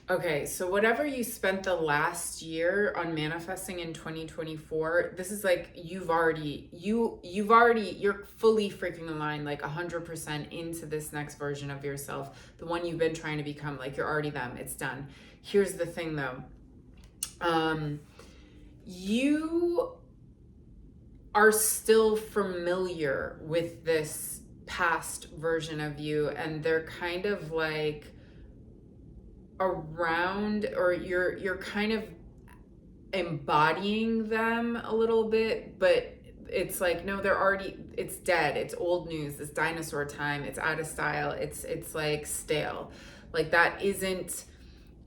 Okay, so whatever you spent the last year on manifesting in 2024, this is like you're fully freaking aligned, like 100% into this next version of yourself, the one you've been trying to become. Like you're already them. It's done. Here's the thing though. You are still familiar with this past version of you, and they're kind of like around, or you're kind of embodying them a little bit, but it's like no, they're already, it's dead, it's old news, it's dinosaur time, it's out of style, it's like stale. Like that isn't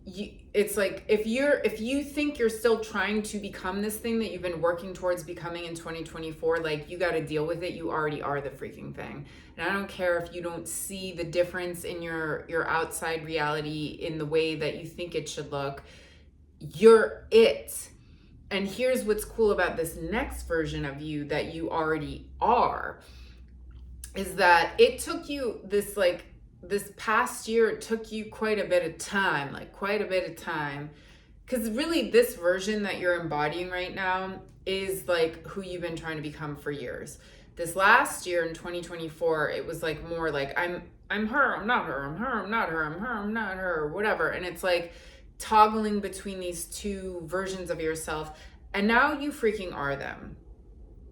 you. It's like if you think you're still trying to become this thing that you've been working towards becoming in 2024, like you got to deal with it. You already are the freaking thing. And I don't care if you don't see the difference in your outside reality in the way that you think it should look. You're it. And here's what's cool about this next version of you that you already are, is that it took you this past year, it took you quite a bit of time, because really this version that you're embodying right now is like who you've been trying to become for years. This last year in 2024, it was like more like I'm her, I'm not her, I'm her, I'm not her, I'm her, I'm not her, whatever. And it's like toggling between these two versions of yourself. And now you freaking are them.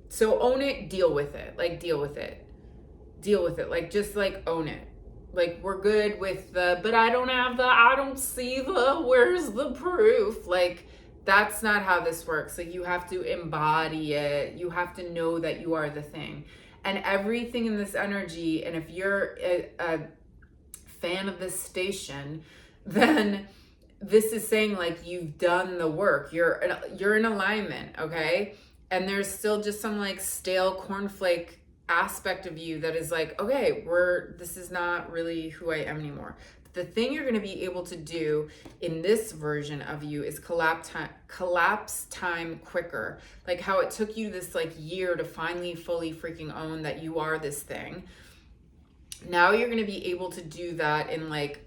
So own it, deal with it. Like deal with it. Deal with it. Like just like own it. Like we're good with but I don't see where's the proof? Like that's not how this works. Like you have to embody it. You have to know that you are the thing. And everything in this energy, and if you're a fan of this station, then this is saying like you've done the work. You're in alignment, okay? And there's still just some like stale cornflake aspect of you that is like, okay, this is not really who I am anymore. But the thing you're going to be able to do in this version of you is collapse time quicker. Like how it took you this like year to finally fully freaking own that you are this thing. Now you're going to be able to do that in like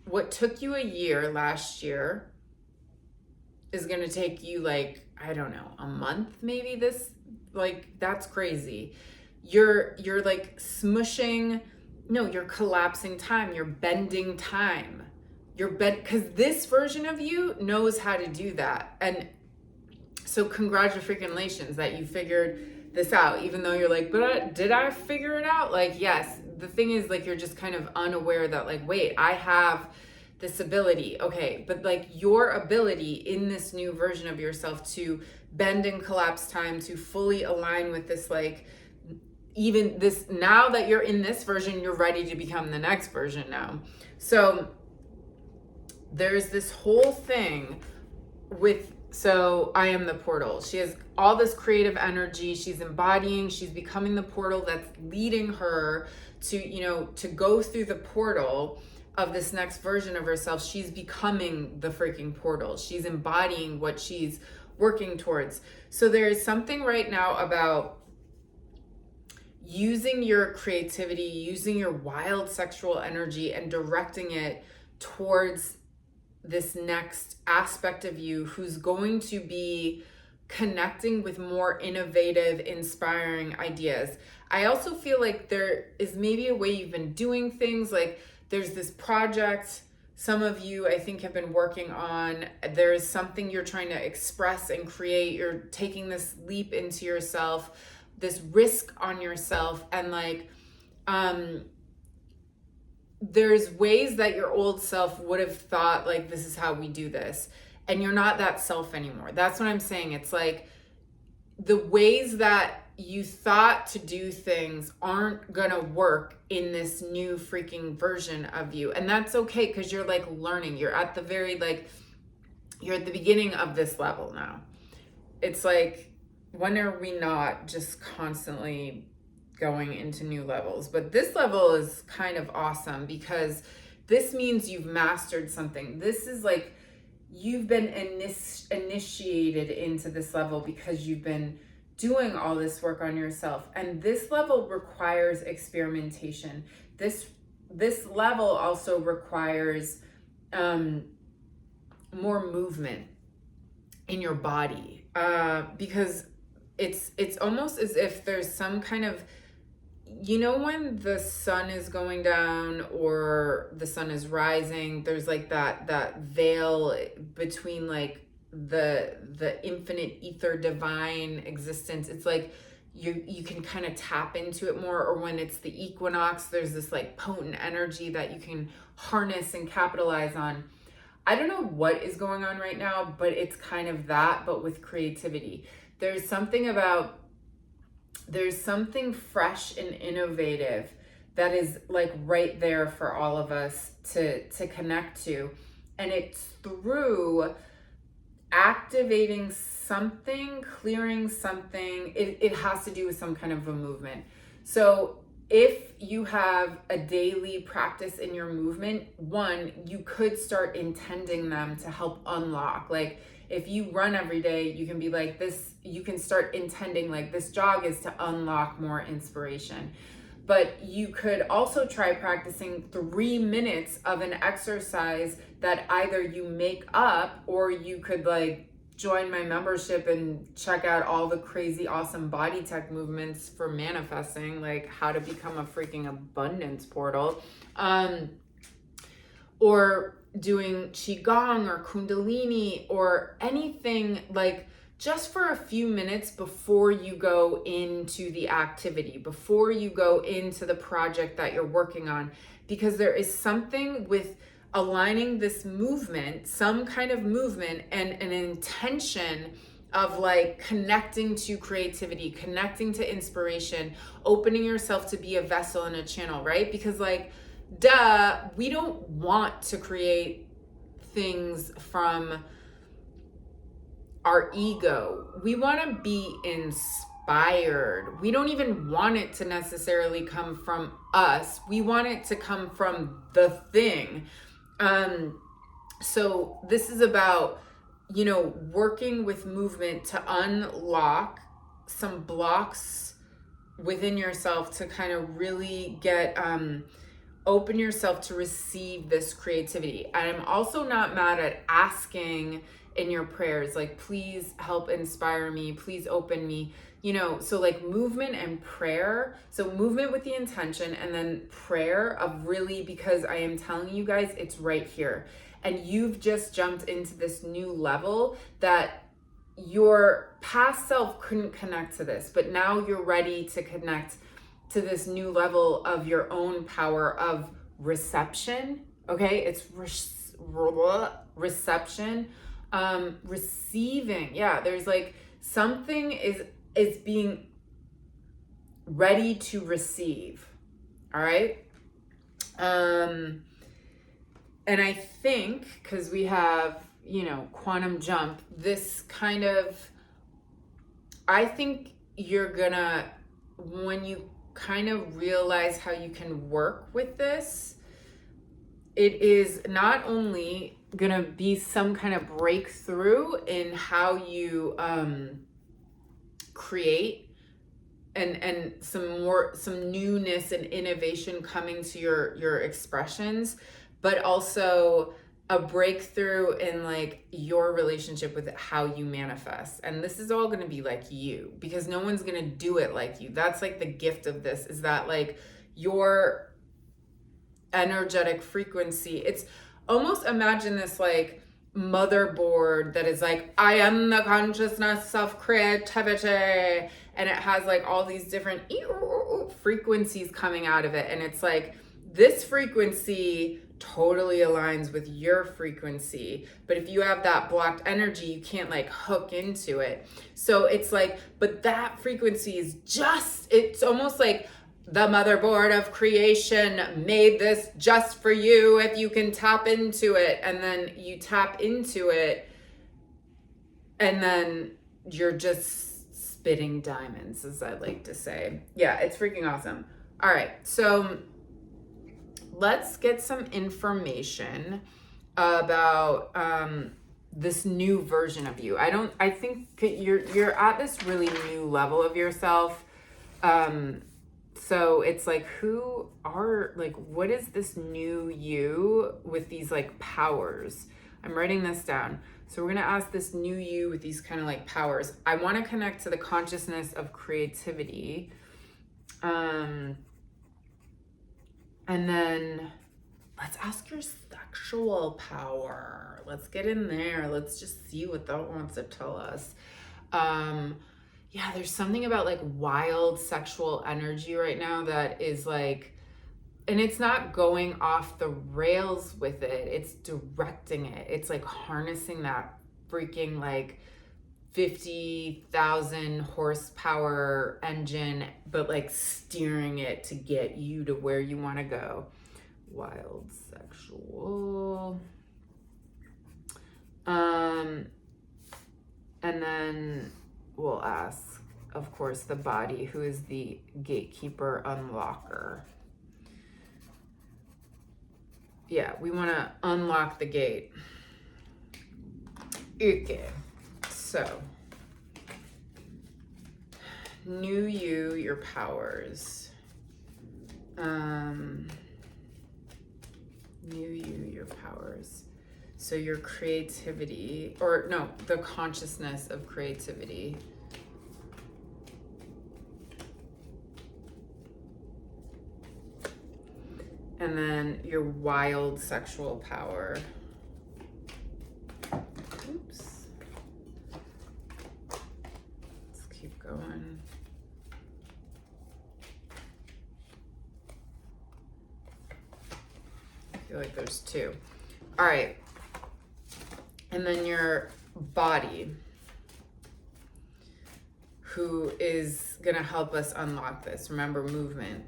what took you a year last year is going to take you like, I don't know, a month maybe. This, like, that's crazy. You're like smushing, no, you're collapsing time, you're bending time. Because this version of you knows how to do that. And so congratulations that you figured this out, even though you're like, but did I figure it out? Like, yes. The thing is, like, you're just kind of unaware that, like, wait, I have this ability. Okay, but like your ability in this new version of yourself to bend and collapse time, to fully align with this, like, even this, now that you're in this version, you're ready to become the next version now. So there's this whole thing with, so I am the portal. She has all this creative energy. She's embodying, she's becoming the portal that's leading her to, to go through the portal of this next version of herself. She's becoming the freaking portal. She's embodying what she's working towards. So there is something right now about using your creativity, using your wild sexual energy and directing it towards this next aspect of you who's going to be connecting with more innovative, inspiring ideas. I also feel like there is maybe a way you've been doing things. Like there's this project some of you, I think, have been working on. There's something you're trying to express and create. You're taking this leap into yourself, this risk on yourself, and like there's ways that your old self would have thought like, this is how we do this, and you're not that self anymore. That's what I'm saying. It's like the ways that you thought to do things aren't gonna work in this new freaking version of you. And that's okay, because you're like learning. You're at the very, like, you're at the beginning of this level now. It's like, when are we not just constantly going into new levels? But this level is kind of awesome because this means you've mastered something. This is like you've been initiated into this level because you've been doing all this work on yourself. And this level requires experimentation. This level also requires more movement in your body, because it's almost as if there's some kind of, you know, when the sun is going down or the sun is rising, there's like that veil between like the infinite ether divine existence. It's like you can kind of tap into it more. Or when it's the equinox, there's this like potent energy that you can harness and capitalize on. I don't know what is going on right now, but it's kind of that, but with creativity. There's something fresh and innovative that is like right there for all of us to connect to. And it's through activating something, clearing something. It has to do with some kind of a movement. So if you have a daily practice in your movement, one, you could start intending them to help unlock. Like if you run every day, you can be like this, you can start intending like this jog is to unlock more inspiration. But you could also try practicing 3 minutes of an exercise that either you make up, or you could like join my membership and check out all the crazy awesome body tech movements for manifesting, like how to become a freaking abundance portal, or doing qigong or kundalini or anything, like just for a few minutes before you go into the activity, before you go into the project that you're working on. Because there is something with aligning this movement, some kind of movement, and an intention of like connecting to creativity, connecting to inspiration, opening yourself to be a vessel and a channel, right? Because like, duh, we don't want to create things from our ego. We want to be inspired. We don't even want it to necessarily come from us. We want it to come from the thing. So this is about, you know, working with movement to unlock some blocks within yourself to kind of really get, open yourself to receive this creativity. And I'm also not mad at asking in your prayers, like, please help inspire me, please open me, you know. So like movement and prayer. So movement with the intention, and then prayer of really, because I am telling you guys, it's right here. And you've just jumped into this new level that your past self couldn't connect to this, but now you're ready to connect to this new level of your own power of reception. Okay, it's reception, receiving. Yeah, there's like something is being ready to receive. All right. And I think because we have, you know, quantum jump, this kind of, I think you're gonna, when you kind of realize how you can work with this, it is not only gonna be some kind of breakthrough in how you create and some newness and innovation coming to your expressions, but also a breakthrough in like your relationship with how you manifest. And this is all going to be like you, because no one's going to do it like you. That's like the gift of this, is that like your energetic frequency, it's almost, imagine this like motherboard that is like, I am the consciousness of creativity, and it has like all these different frequencies coming out of it. And it's like, this frequency totally aligns with your frequency, but if you have that blocked energy, you can't like hook into it. So it's like, but that frequency is just, it's almost like the motherboard of creation made this just for you if you can tap into it. And then you tap into it, and then you're just spitting diamonds, as I like to say. Yeah, it's freaking awesome. All right, so let's get some information about this new version of you. I think you're at this really new level of yourself. So it's like, what is this new you with these like powers? I'm writing this down. So we're going to ask this new you with these kind of like powers. I want to connect to the consciousness of creativity. And then let's ask your sexual power. Let's get in there. Let's just see what that wants to tell us. Yeah, there's something about like wild sexual energy right now that is like, and it's not going off the rails with it. It's directing it. It's like harnessing that freaking like 50,000 horsepower engine, but like steering it to get you to where you want to go. Wild sexual. And then we'll ask, of course, the body, who is the gatekeeper unlocker. Yeah, we want to unlock the gate. Okay, so new you, your powers. New you, your powers. So your creativity, or no, the consciousness of creativity. And then your wild sexual power. Oops. Let's keep going. I feel like there's two. All right. And then your body, who is going to help us unlock this. Remember, movement.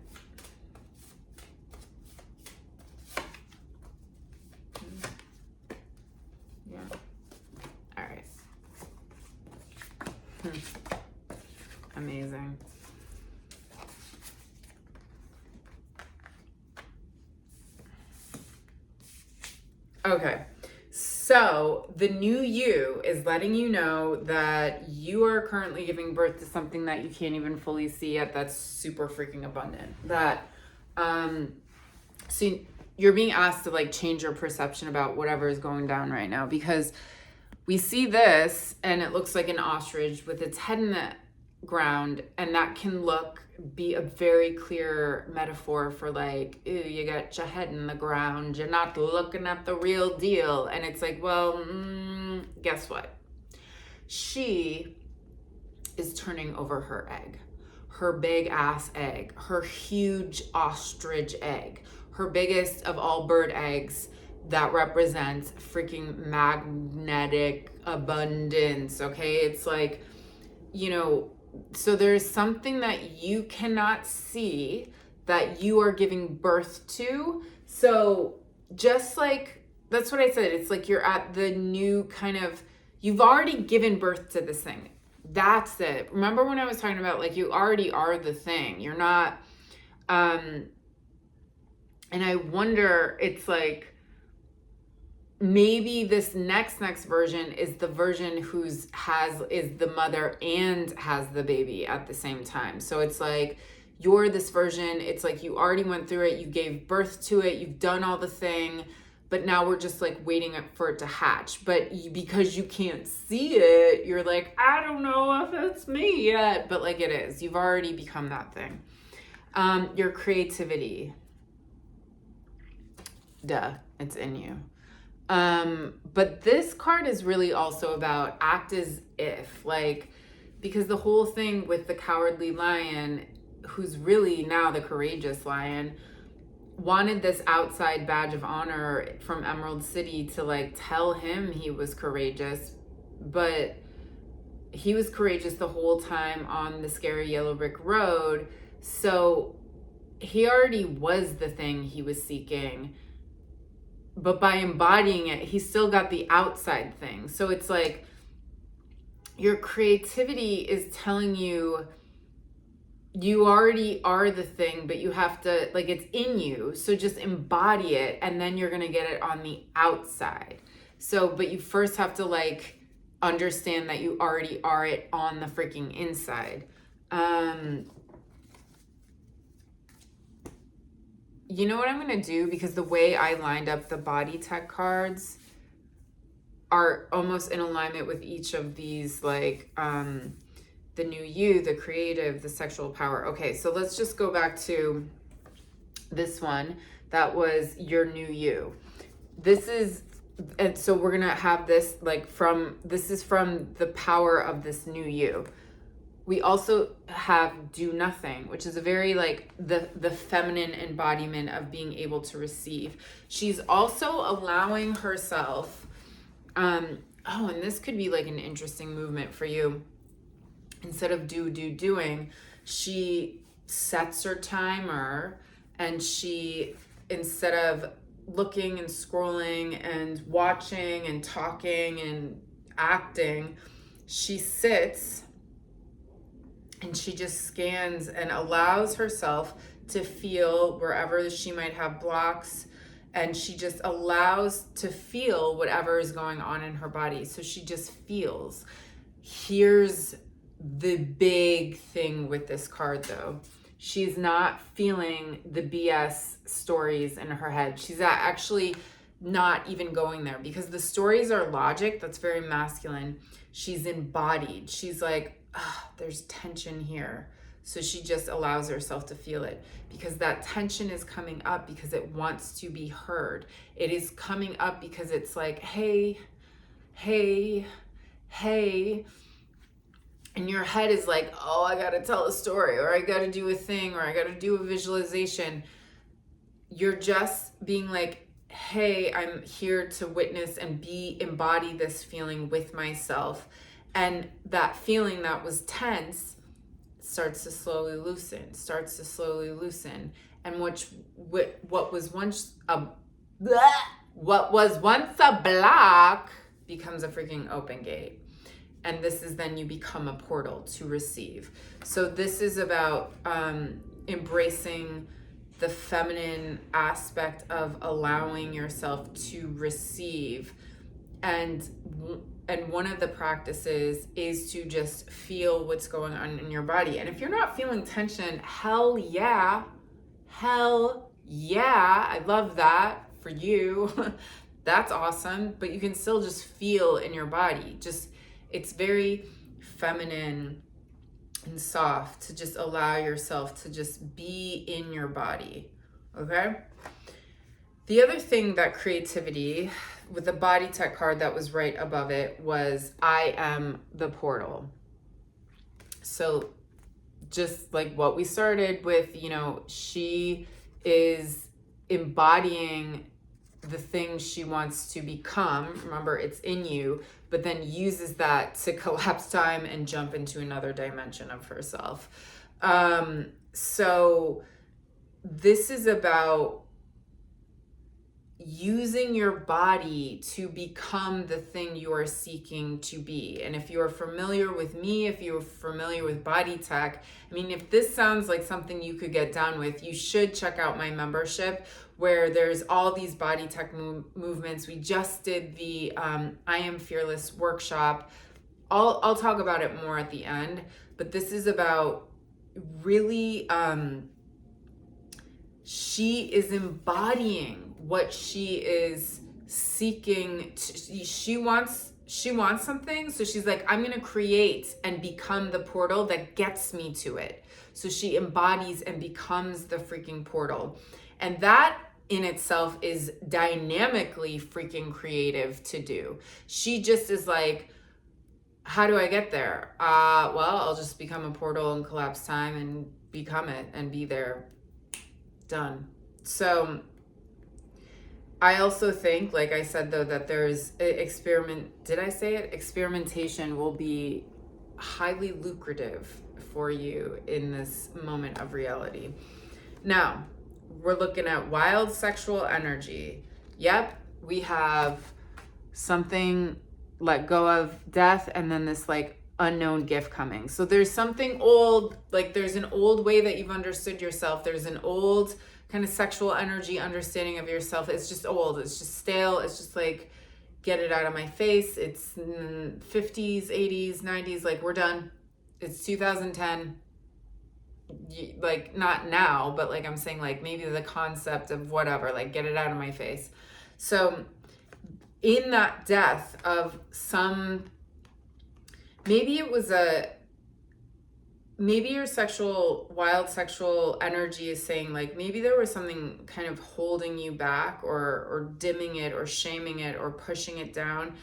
Yeah. All right. Amazing. Okay. So the new you is letting you know that you are currently giving birth to something that you can't even fully see yet. That's super freaking abundant. That, so you're being asked to like change your perception about whatever is going down right now, because we see this and it looks like an ostrich with its head in the ground, and that can be a very clear metaphor for like, ew, you got your head in the ground, you're not looking at the real deal. And it's like, well, guess what? She is turning over her egg, her big ass egg, her huge ostrich egg, her biggest of all bird eggs that represents freaking magnetic abundance. Okay. It's like, you know, so there's something that you cannot see that you are giving birth to. So just like, that's what I said. It's like you're at the new kind of, you've already given birth to this thing. That's it. Remember when I was talking about like, you already are the thing. You're not, and I wonder, it's like, maybe this next version is the version is the mother and has the baby at the same time. So it's like, you're this version. It's like you already went through it. You gave birth to it. You've done all the thing, but now we're just like waiting for it to hatch. But because you can't see it, you're like, I don't know if it's me yet, but like it is. You've already become that thing. Your creativity. Duh, it's in you. But this card is really also about act as if, like, because the whole thing with the cowardly lion, who's really now the courageous lion, wanted this outside badge of honor from Emerald City to like tell him he was courageous, but he was courageous the whole time on the scary yellow brick road. So he already was the thing he was seeking. But by embodying it, he still got the outside thing. So it's like your creativity is telling you you already are the thing, but you have to, like, it's in you. So just embody it, and then you're going to get it on the outside. So, but you first have to like understand that you already are it on the freaking inside. You know what I'm going to do? Because the way I lined up the body tech cards, are almost in alignment with each of these, like the new you, the creative, the sexual power. Okay, so let's just go back to this one. That was your new you. This is, and so we're gonna have this like this is from the power of this new you. We also have do nothing, which is a very like the feminine embodiment of being able to receive. She's also allowing herself, and this could be like an interesting movement for you. Instead of doing, she sets her timer, and she, instead of looking and scrolling and watching and talking and acting, she sits and she just scans and allows herself to feel wherever she might have blocks, and she just allows to feel whatever is going on in her body. So she just feels. Here's the big thing with this card though. She's not feeling the BS stories in her head. She's actually not even going there, because the stories are logic. That's very masculine. She's embodied. She's like, there's tension here. So she just allows herself to feel it, because that tension is coming up because it wants to be heard. It is coming up because it's like, hey, and your head is like, oh, I got to tell a story, or I got to do a thing, or I got to do a visualization. You're just being like, hey, I'm here to witness and embody this feeling with myself. And that feeling that was tense starts to slowly loosen. And what was once a block becomes a freaking open gate. And this is then you become a portal to receive. So this is about embracing the feminine aspect of allowing yourself to receive. And one of the practices is to just feel what's going on in your body. And if you're not feeling tension, hell yeah, I love that for you. That's awesome. But you can still just feel in your body. It's very feminine and soft to just allow yourself to just be in your body, okay? The other thing that creativity, with the body tech card that was right above it, was I am the portal. So just like what we started with, she is embodying the thing she wants to become. Remember, it's in you, but then uses that to collapse time and jump into another dimension of herself. So this is about using your body to become the thing you are seeking to be. And if you're familiar with me, if you're familiar with body tech, if this sounds like something you could get down with, you should check out my membership, where there's all these body tech movements. We just did the I Am Fearless workshop. I'll talk about it more at the end, but this is about really, she is embodying what she is seeking. She wants something, so she's like, I'm gonna create and become the portal that gets me to it. So she embodies and becomes the freaking portal. And that in itself is dynamically freaking creative to do. She just is like, how do I get there? Well, I'll just become a portal and collapse time and become it and be there. Done. So I also think, like I said, though, that there's experimentation will be highly lucrative for you in this moment of reality. Now, we're looking at wild sexual energy. Yep, we have something, let go of death, and then this like unknown gift coming. So there's something old, like there's an old way that you've understood yourself. There's an old kind of sexual energy understanding of yourself. It's just old. It's just stale. It's just like, get it out of my face. It's 50s, 80s, 90s. Like, we're done. It's 2010. Like, not now, but like I'm saying, like maybe the concept of whatever, like get it out of my face. So in that death of some, maybe it was maybe your wild sexual energy is saying like, maybe there was something kind of holding you back or dimming it or shaming it or pushing it down.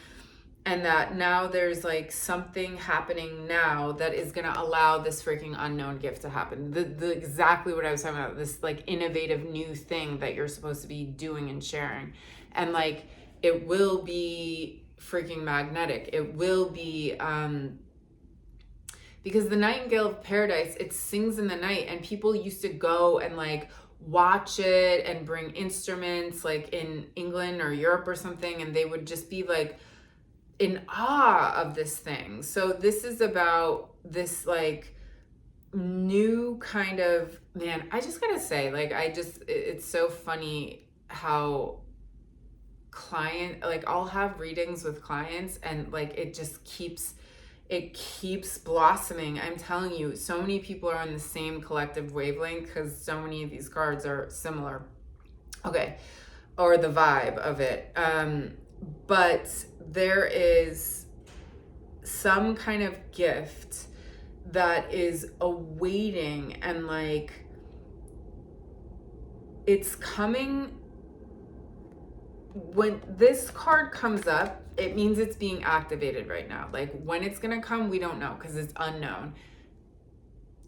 And that now there's like something happening now that is going to allow this freaking unknown gift to happen. The exactly what I was talking about, this like innovative new thing that you're supposed to be doing and sharing. And like, it will be freaking magnetic. It will be, because the Nightingale of Paradise, it sings in the night, and people used to go and like watch it and bring instruments like in England or Europe or something, and they would just be like in awe of this thing. So this is about this like new kind of, man, I just gotta say, like, it's so funny how like I'll have readings with clients and like it keeps blossoming. I'm telling you, so many people are on the same collective wavelength because so many of these cards are similar. Okay. Or the vibe of it. But there is some kind of gift that is awaiting, and like it's coming. When this card comes up, it means it's being activated right now. Like when it's going to come, we don't know because it's unknown.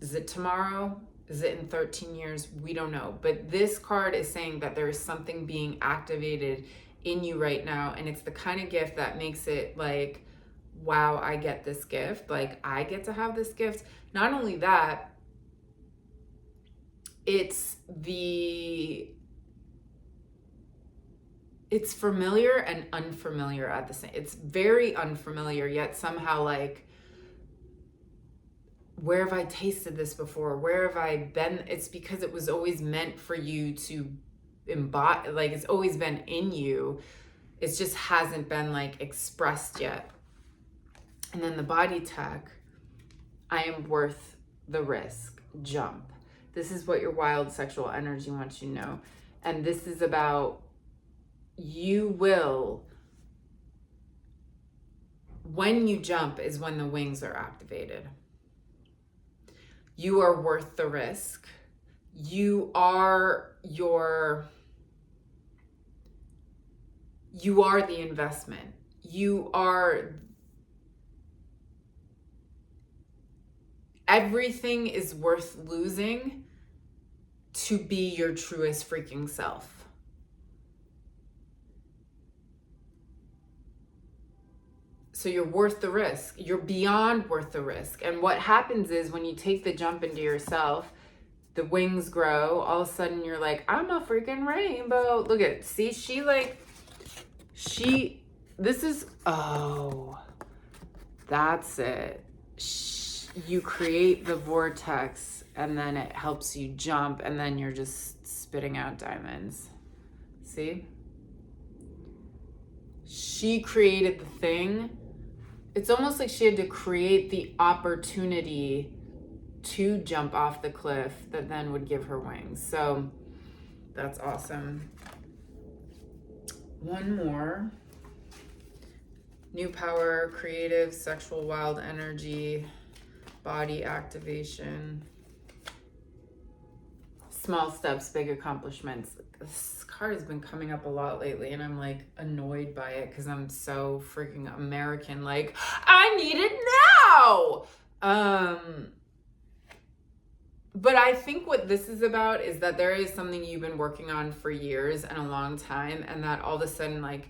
Is it tomorrow? Is it in 13 years? We don't know. But this card is saying that there is something being activated in you right now. And it's the kind of gift that makes it like, wow, I get this gift. Like I get to have this gift. Not only that, it's familiar and unfamiliar at the same. It's very unfamiliar, yet somehow like, where have I tasted this before? Where have I been? It's because it was always meant for you to embody, like it's always been in you. It just hasn't been like expressed yet. And then the body tech, I am worth the risk, jump. This is what your wild sexual energy wants you to know. And this is about, you will, when you jump is when the wings are activated. You are worth the risk. You are the investment. Everything is worth losing to be your truest freaking self. So you're worth the risk. You're beyond worth the risk. And what happens is when you take the jump into yourself, the wings grow. All of a sudden you're like, I'm a freaking rainbow. Look at, see, that's it. You create the vortex and then it helps you jump and then you're just spitting out diamonds. See? She created the thing. It's almost like she had to create the opportunity to jump off the cliff that then would give her wings. So that's awesome. One more. New power, creative, sexual, wild energy, body activation. Small steps, big accomplishments. This card has been coming up a lot lately and I'm like annoyed by it because I'm so freaking American. Like, I need it now. But I think what this is about is that there is something you've been working on for years and a long time, and that all of a sudden, like,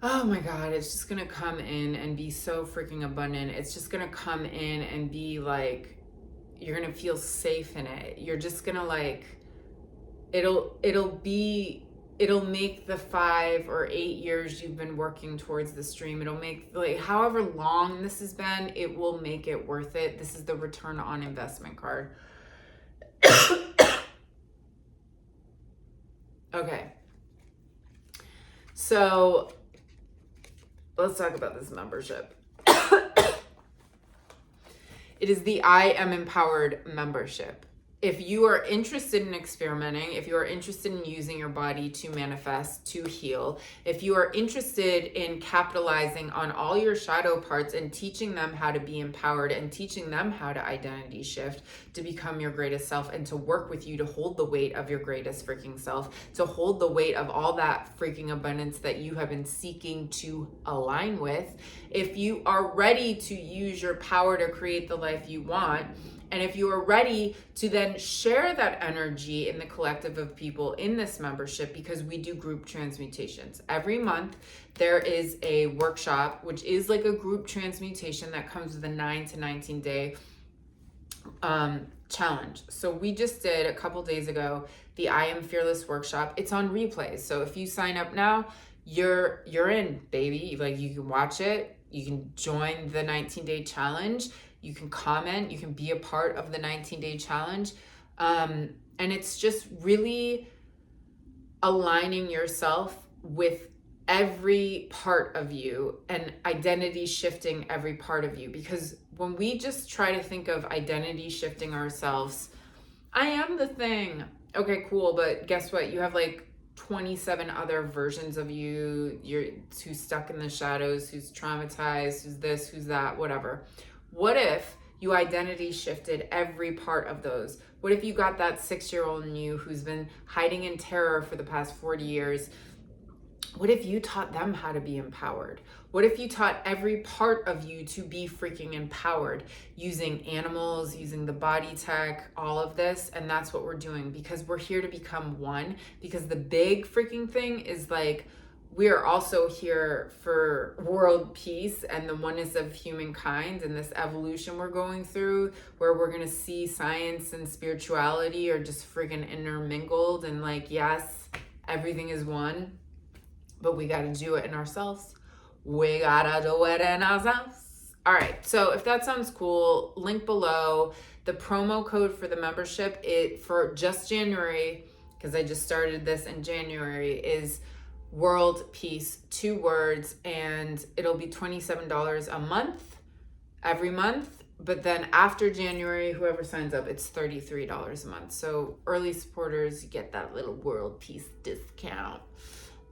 oh my God, it's just gonna come in and be so freaking abundant. It's just gonna come in and be like, you're gonna feel safe in it. You're just gonna like, it'll make the 5 or 8 years you've been working towards this dream, it'll make, like, however long this has been, it will make it worth it. This is the return on investment card. Okay. So let's talk about this membership. It is the I Am Empowered membership. if you are interested in experimenting, if you are interested in using your body to manifest, to heal, if you are interested in capitalizing on all your shadow parts and teaching them how to be empowered and teaching them how to identity shift to become your greatest self and to work with you to hold the weight of your greatest freaking self, to hold the weight of all that freaking abundance that you have been seeking to align with, if you are ready to use your power to create the life you want, and if you are ready to then share that energy in the collective of people in this membership, because we do group transmutations. Every month, there is a workshop, which is like a group transmutation that comes with a 9 to 19 day challenge. So we just did a couple days ago, the I Am Fearless workshop. It's on replay. So if you sign up now, you're in, baby. Like, you can watch it. You can join the 19-day challenge. You can comment, you can be a part of the 19-day challenge. And it's just really aligning yourself with every part of you and identity shifting every part of you. Because when we just try to think of identity shifting ourselves, I am the thing. Okay, cool. But guess what? You have like 27 other versions of you. Who's stuck in the shadows, who's traumatized, who's this, who's that, whatever. What if you identity shifted every part of those? What if you got that 6-year-old in you who's been hiding in terror for the past 40 years? What if you taught them how to be empowered? What if you taught every part of you to be freaking empowered using animals, using the body tech, all of this? And that's what we're doing, because we're here to become one. Because the big freaking thing is like, we are also here for world peace and the oneness of humankind and this evolution we're going through, where we're going to see science and spirituality are just freaking intermingled. And like, yes, everything is one, but we got to do it in ourselves. We got to do it in ourselves. All right. So if that sounds cool, link below. The promo code for the membership, for just January, because I just started this in January, is World Peace, 2 words, and it'll be $27 a month, every month. But then after January, whoever signs up, it's $33 a month. So early supporters get that little World Peace discount.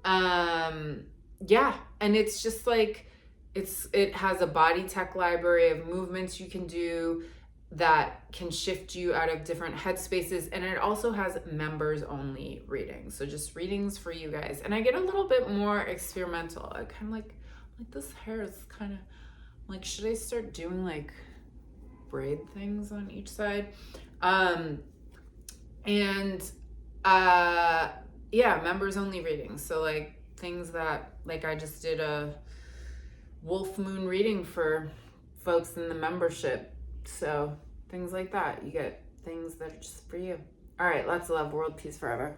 Yeah, and it's just like, it has a body tech library of movements you can do that can shift you out of different headspaces. And it also has members only readings. So just readings for you guys. And I get a little bit more experimental. I kind of like this hair is kind of like, should I start doing like braid things on each side? Yeah, members only readings. So like things that, like, I just did a wolf moon reading for folks in the membership. So things like that, you get things that are just for you. All right, lots of love. World peace forever.